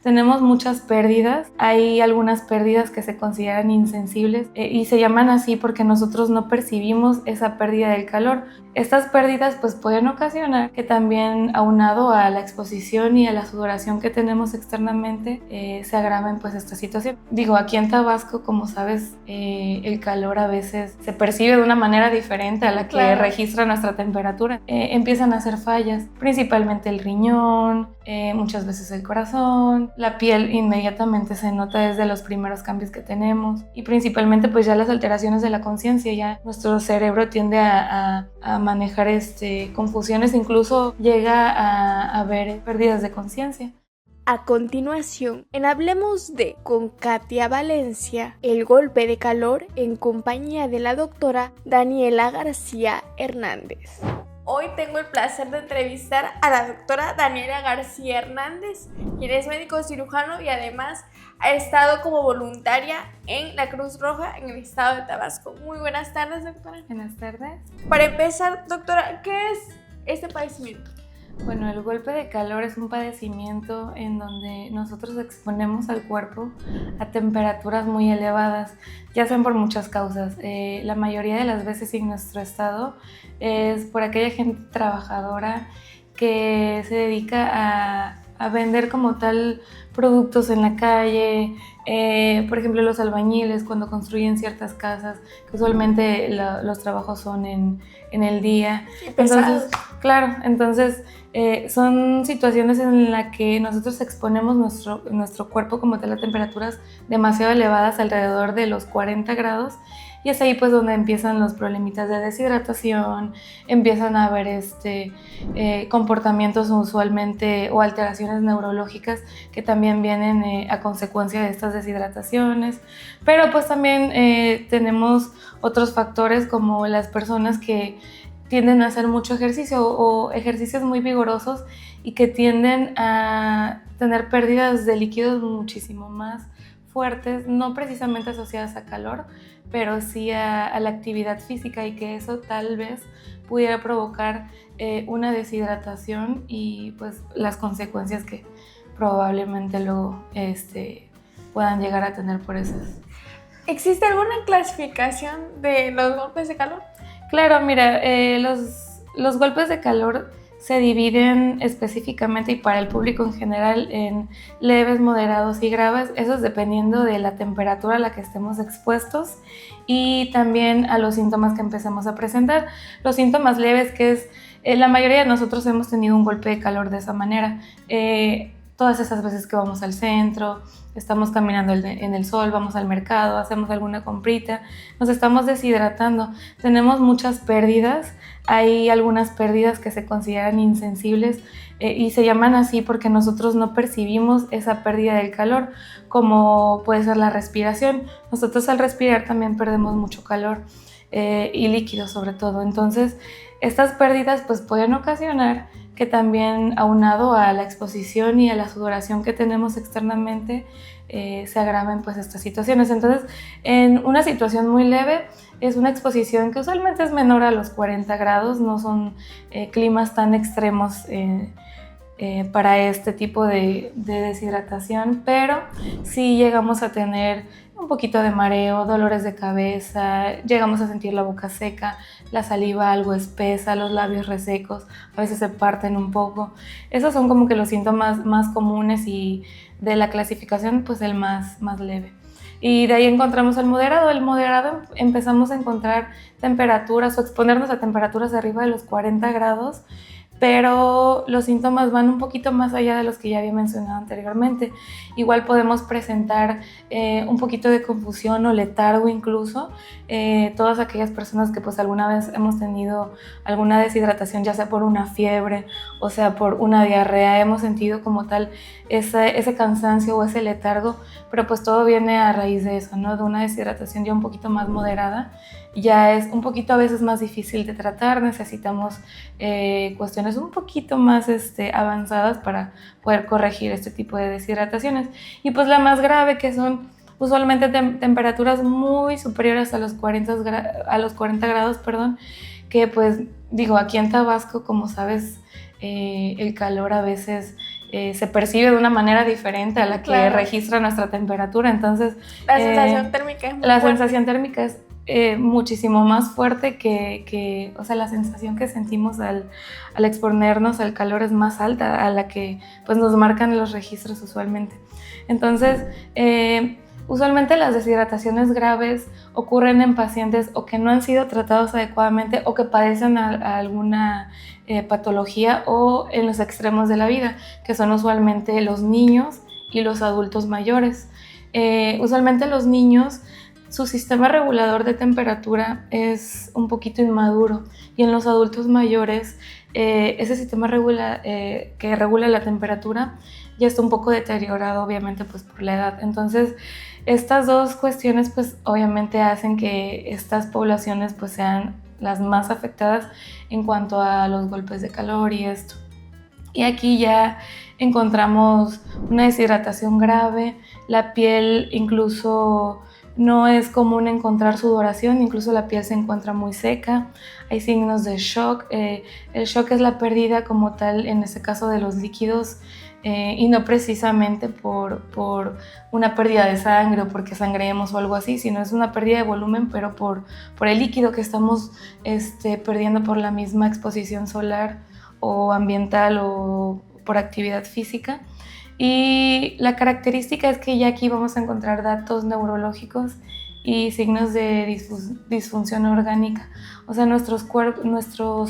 tenemos muchas pérdidas. Hay algunas pérdidas que se consideran insensibles y se llaman así porque nosotros no percibimos esa pérdida del calor. Estas pérdidas pues pueden ocasionar que también, aunado a la exposición y a la sudoración que tenemos externamente, se agraven pues esta situación. Digo, aquí en Tabasco, como sabes, el calor a veces se percibe de una manera diferente a la que registra nuestra temperatura. Empiezan a hacer fallas, principalmente el riñón, muchas veces el corazón, la piel inmediatamente se nota desde los primeros cambios que tenemos y principalmente pues ya las alteraciones de la conciencia, ya nuestro cerebro tiende a manejar confusiones, incluso llega a haber pérdidas de conciencia. A continuación, en Hablemos de con Katia Valencia, el golpe de calor en compañía de la doctora Daniela García Hernández. Hoy tengo el placer de entrevistar a la doctora Daniela García Hernández, quien es médico cirujano y además ha estado como voluntaria en la Cruz Roja en el estado de Tabasco. Muy buenas tardes, doctora. Buenas tardes. Para empezar, doctora, ¿qué es este padecimiento? Bueno, el golpe de calor es un padecimiento en donde nosotros exponemos al cuerpo a temperaturas muy elevadas, ya sean por muchas causas. La mayoría de las veces en nuestro estado es por aquella gente trabajadora que se dedica a vender como tal productos en la calle, por ejemplo los albañiles cuando construyen ciertas casas, que usualmente los trabajos son en el día. Entonces, claro, son situaciones en las que nosotros exponemos nuestro cuerpo como tal a temperaturas demasiado elevadas, alrededor de los 40 grados, y es ahí pues donde empiezan los problemitas de deshidratación, empiezan a haber comportamientos usualmente o alteraciones neurológicas que también vienen a consecuencia de estas deshidrataciones, pero pues también tenemos otros factores como las personas que tienden a hacer mucho ejercicio o ejercicios muy vigorosos y que tienden a tener pérdidas de líquidos muchísimo más fuertes, no precisamente asociadas a calor, pero sí a la actividad física, y que eso tal vez pudiera provocar una deshidratación y pues las consecuencias que probablemente luego puedan llegar a tener por esas. ¿Existe alguna clasificación de los golpes de calor? Claro, mira, los golpes de calor se dividen específicamente y para el público en general en leves, moderados y graves, eso es dependiendo de la temperatura a la que estemos expuestos y también a los síntomas que empecemos a presentar. Los síntomas leves, que es la mayoría de nosotros hemos tenido un golpe de calor de esa manera. Todas esas veces que vamos al centro, estamos caminando en el sol, vamos al mercado, hacemos alguna comprita, nos estamos deshidratando, tenemos muchas pérdidas. Hay algunas pérdidas que se consideran insensibles y se llaman así porque nosotros no percibimos esa pérdida del calor, como puede ser la respiración. Nosotros al respirar también perdemos mucho calor y líquido sobre todo. Entonces, estas pérdidas pues pueden ocasionar que también, aunado a la exposición y a la sudoración que tenemos externamente, se agraven pues estas situaciones. Entonces, en una situación muy leve es una exposición que usualmente es menor a los 40 grados, no son climas tan extremos para este tipo de deshidratación, pero sí llegamos a tener un poquito de mareo, dolores de cabeza, llegamos a sentir la boca seca, la saliva algo espesa, los labios resecos, a veces se parten un poco. Esos son como que los síntomas más comunes, y de la clasificación pues el más leve. Y de ahí encontramos el moderado. El moderado empezamos a encontrar temperaturas o exponernos a temperaturas arriba de los 40 grados, pero los síntomas van un poquito más allá de los que ya había mencionado anteriormente. Igual podemos presentar un poquito de confusión o letargo incluso. Todas aquellas personas que pues alguna vez hemos tenido alguna deshidratación, ya sea por una fiebre o sea por una diarrea, hemos sentido como tal ese cansancio o ese letargo, pero pues todo viene a raíz de eso, ¿no? De una deshidratación ya un poquito más moderada. Ya es un poquito a veces más difícil de tratar, necesitamos cuestiones un poquito más avanzadas para poder corregir este tipo de deshidrataciones. Y pues la más grave, que son usualmente temperaturas muy superiores a los 40 grados, que pues digo, aquí en Tabasco, como sabes, el calor a veces se percibe de una manera diferente a la que Claro. registra nuestra temperatura. Entonces, La sensación térmica es muy la fuerte. sensación térmica es muchísimo más fuerte o sea, la sensación que sentimos al exponernos al calor es más alta a la que pues nos marcan los registros usualmente. Entonces, usualmente las deshidrataciones graves ocurren en pacientes o que no han sido tratados adecuadamente o que padecen alguna patología o en los extremos de la vida, que son usualmente los niños y los adultos mayores. Usualmente los niños, su sistema regulador de temperatura es un poquito inmaduro, y en los adultos mayores ese sistema que regula la temperatura ya está un poco deteriorado, obviamente pues por la edad. Entonces estas dos cuestiones pues obviamente hacen que estas poblaciones pues sean las más afectadas en cuanto a los golpes de calor y esto. Y aquí ya encontramos una deshidratación grave, la piel incluso no es común encontrar sudoración, incluso la piel se encuentra muy seca, hay signos de shock. El shock es la pérdida como tal, en este caso de los líquidos, y no precisamente por una pérdida de sangre o porque sangreemos o algo así, sino es una pérdida de volumen, pero por el líquido que estamos perdiendo por la misma exposición solar o ambiental o por actividad física. Y la característica es que ya aquí vamos a encontrar datos neurológicos y signos de disfunción orgánica. O sea, nuestros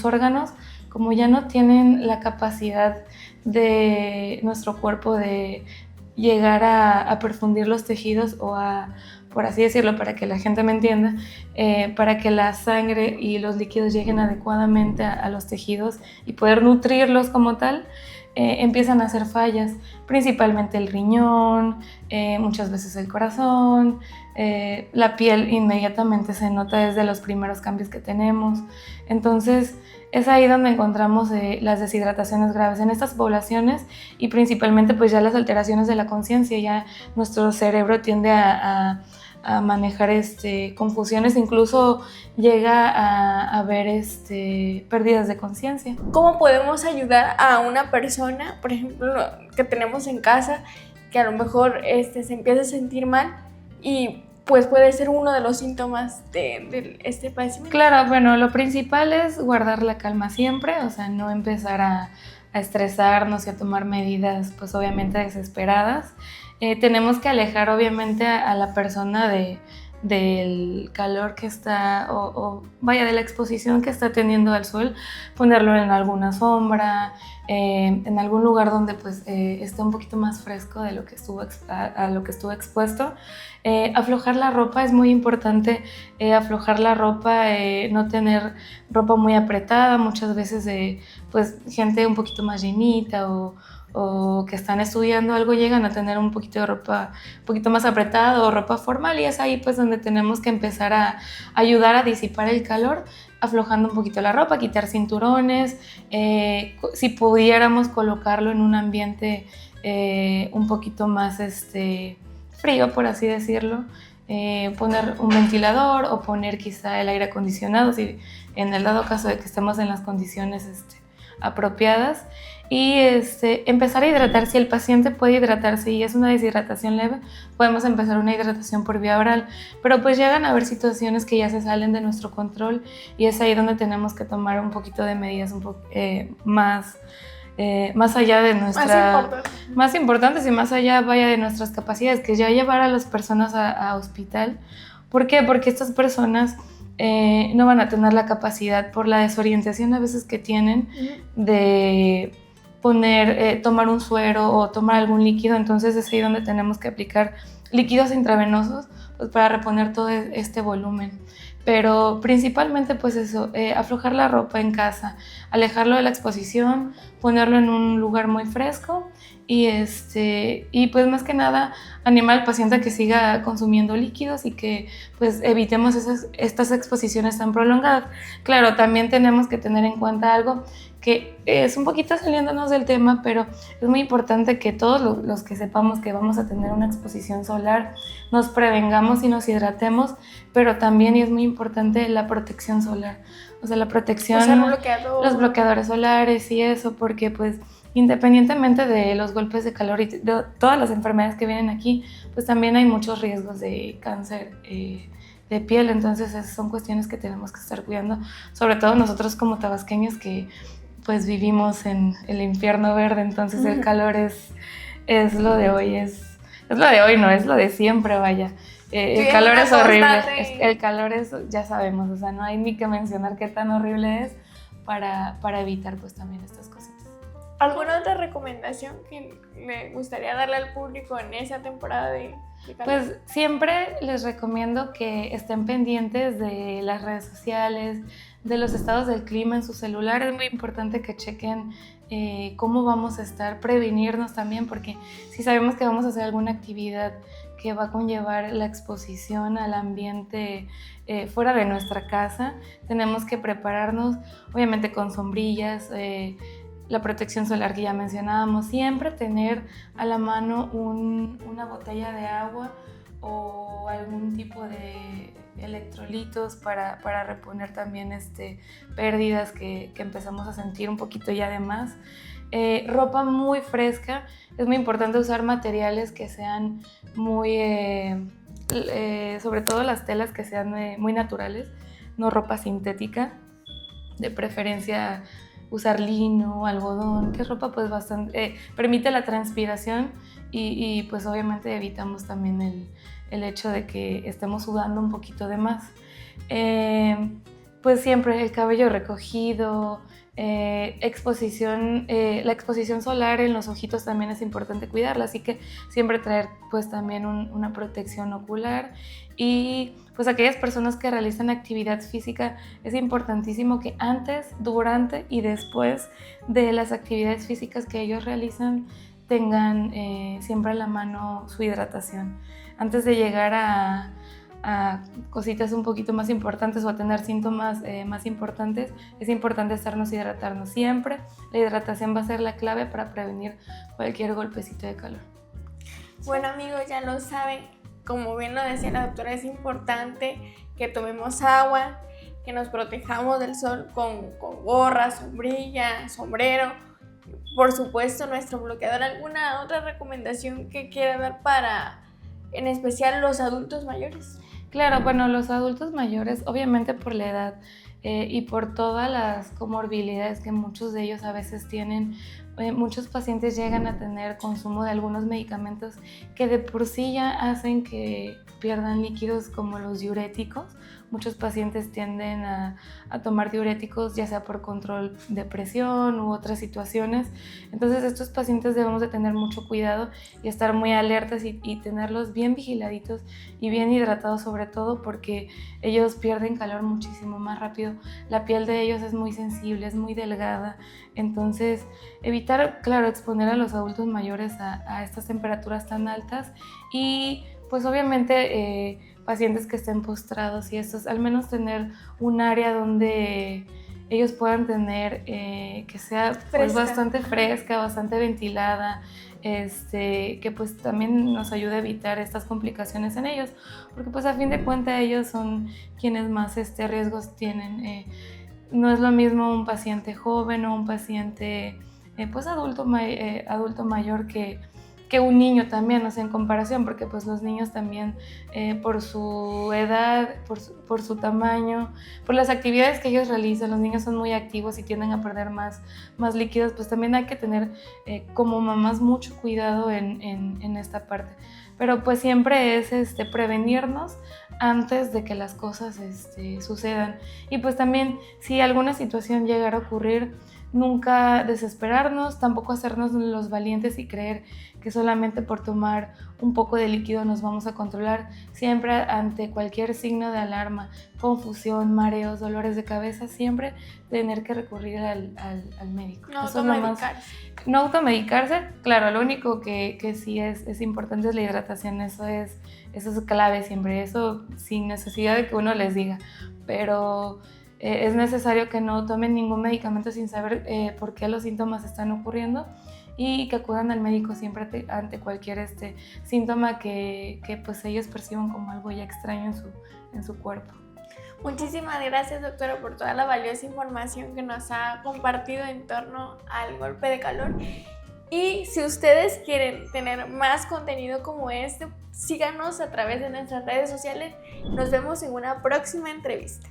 órganos, como ya no tienen la capacidad de nuestro cuerpo de llegar a perfundir los tejidos o a, por así decirlo, para que la gente me entienda, para que la sangre y los líquidos lleguen adecuadamente a los tejidos y poder nutrirlos como tal, empiezan a hacer fallas, principalmente el riñón, muchas veces el corazón, la piel inmediatamente se nota desde los primeros cambios que tenemos. Entonces es ahí donde encontramos las deshidrataciones graves en estas poblaciones, y principalmente pues ya las alteraciones de la conciencia. Ya nuestro cerebro tiende a manejar confusiones, incluso llega a haber pérdidas de conciencia. ¿Cómo podemos ayudar a una persona, por ejemplo, que tenemos en casa, que a lo mejor se empieza a sentir mal y pues puede ser uno de los síntomas de este padecimiento? Claro, bueno, lo principal es guardar la calma siempre, o sea, no empezar a estresarnos y a tomar medidas pues obviamente desesperadas. Tenemos que alejar obviamente a la persona del calor que está, vaya, de la exposición que está teniendo al sol, ponerlo en alguna sombra, en algún lugar donde pues esté un poquito más fresco de lo que a lo que estuvo expuesto. Aflojar la ropa es muy importante, aflojar la ropa, no tener ropa muy apretada. Muchas veces pues gente un poquito más llenita o que están estudiando algo llegan a tener un poquito de ropa un poquito más apretada o ropa formal, y es ahí pues donde tenemos que empezar a ayudar a disipar el calor, aflojando un poquito la ropa, quitar cinturones, si pudiéramos colocarlo en un ambiente un poquito más frío, por así decirlo, poner un ventilador o poner quizá el aire acondicionado, si en el dado caso de que estemos en las condiciones apropiadas, y empezar a hidratar. Si el paciente puede hidratarse y es una deshidratación leve, podemos empezar una hidratación por vía oral, pero pues llegan a haber situaciones que ya se salen de nuestro control, y es ahí donde tenemos que tomar un poquito de medidas más allá de más importantes y más allá, vaya, de nuestras capacidades, que ya llevar a las personas a hospital. ¿Por qué? Porque estas personas no van a tener la capacidad, por la desorientación a veces que tienen, de tomar un suero o tomar algún líquido. Entonces es ahí donde tenemos que aplicar líquidos intravenosos pues, para reponer todo este volumen. Pero principalmente pues eso, aflojar la ropa en casa, alejarlo de la exposición, ponerlo en un lugar muy fresco, y pues más que nada animar al paciente a que siga consumiendo líquidos y que pues evitemos estas exposiciones tan prolongadas. Claro, también tenemos que tener en cuenta algo que es un poquito saliéndonos del tema, pero es muy importante que todos los que sepamos que vamos a tener una exposición solar nos prevengamos y nos hidratemos, pero también, y es muy importante, la protección solar. O sea, la protección, usar bloqueador, los bloqueadores solares y eso, porque pues independientemente de los golpes de calor y de todas las enfermedades que vienen aquí, pues también hay muchos riesgos de cáncer de piel, entonces esas son cuestiones que tenemos que estar cuidando, sobre todo nosotros como tabasqueños que pues vivimos en el infierno verde, entonces el calor es lo de hoy, es lo de hoy, no es lo de siempre, vaya. El calor es horrible, el calor es, ya sabemos, o sea, no hay ni que mencionar qué tan horrible es para evitar pues también estas cositas. ¿Alguna otra recomendación que me gustaría darle al público en esa temporada de calor? Pues siempre les recomiendo que estén pendientes de las redes sociales, de los estados del clima en su celular. Es muy importante que chequen cómo vamos a estar, prevenirnos también, porque si sabemos que vamos a hacer alguna actividad que va a conllevar la exposición al ambiente fuera de nuestra casa, tenemos que prepararnos, obviamente con sombrillas, la protección solar que ya mencionábamos, siempre tener a la mano una botella de agua o algún tipo de electrolitos para reponer también pérdidas que empezamos a sentir un poquito ya de más. Ropa muy fresca, es muy importante usar materiales que sean muy, sobre todo las telas que sean muy naturales, no ropa sintética, de preferencia usar lino, algodón, que es ropa pues bastante, permite la transpiración y pues obviamente evitamos también el hecho de que estemos sudando un poquito de más. Pues siempre el cabello recogido, la exposición solar en los ojitos también es importante cuidarla, así que siempre traer pues también una protección ocular. Y pues aquellas personas que realizan actividad física, es importantísimo que antes, durante y después de las actividades físicas que ellos realizan tengan siempre a la mano su hidratación. Antes de llegar a cositas un poquito más importantes o a tener síntomas más importantes, es importante hidratarnos siempre. La hidratación va a ser la clave para prevenir cualquier golpecito de calor. Bueno amigos, ya lo saben, como bien lo decía la doctora, es importante que tomemos agua, que nos protejamos del sol con gorra, sombrilla, sombrero, por supuesto nuestro bloqueador. ¿Alguna otra recomendación que quiera dar para, en especial, los adultos mayores? Claro, bueno, los adultos mayores, obviamente por la edad y por todas las comorbilidades que muchos de ellos a veces tienen, muchos pacientes llegan a tener consumo de algunos medicamentos que de por sí ya hacen que pierdan líquidos, como los diuréticos. Muchos pacientes tienden a tomar diuréticos ya sea por control de presión u otras situaciones. Entonces estos pacientes debemos de tener mucho cuidado y estar muy alertas y tenerlos bien vigiladitos y bien hidratados, sobre todo porque ellos pierden calor muchísimo más rápido. La piel de ellos es muy sensible, es muy delgada. Entonces evitar, claro, exponer a los adultos mayores a estas temperaturas tan altas y pues obviamente pacientes que estén postrados y estos, al menos tener un área donde ellos puedan tener que sea pues, bastante fresca, bastante ventilada, que pues también nos ayude a evitar estas complicaciones en ellos, porque pues a fin de cuentas ellos son quienes más riesgos tienen. No es lo mismo un paciente joven o un paciente pues adulto mayor que un niño también, o sea, en comparación, porque pues los niños también por su edad, por su tamaño, por las actividades que ellos realizan, los niños son muy activos y tienden a perder más líquidos, pues también hay que tener como mamás mucho cuidado en esta parte. Pero pues siempre es prevenirnos antes de que las cosas sucedan. Y pues también si alguna situación llegara a ocurrir, nunca desesperarnos, tampoco hacernos los valientes y creer que solamente por tomar un poco de líquido nos vamos a controlar. Siempre ante cualquier signo de alarma, confusión, mareos, dolores de cabeza, siempre tener que recurrir al médico. No automedicarse, claro, lo único que sí es importante es la hidratación, eso es clave siempre, eso sin necesidad de que uno les diga, pero es necesario que no tomen ningún medicamento sin saber por qué los síntomas están ocurriendo y que acudan al médico siempre ante cualquier síntoma que pues ellos perciban como algo ya extraño en su cuerpo. Muchísimas gracias, doctora, por toda la valiosa información que nos ha compartido en torno al golpe de calor. Y si ustedes quieren tener más contenido como este, síganos a través de nuestras redes sociales. Nos vemos en una próxima entrevista.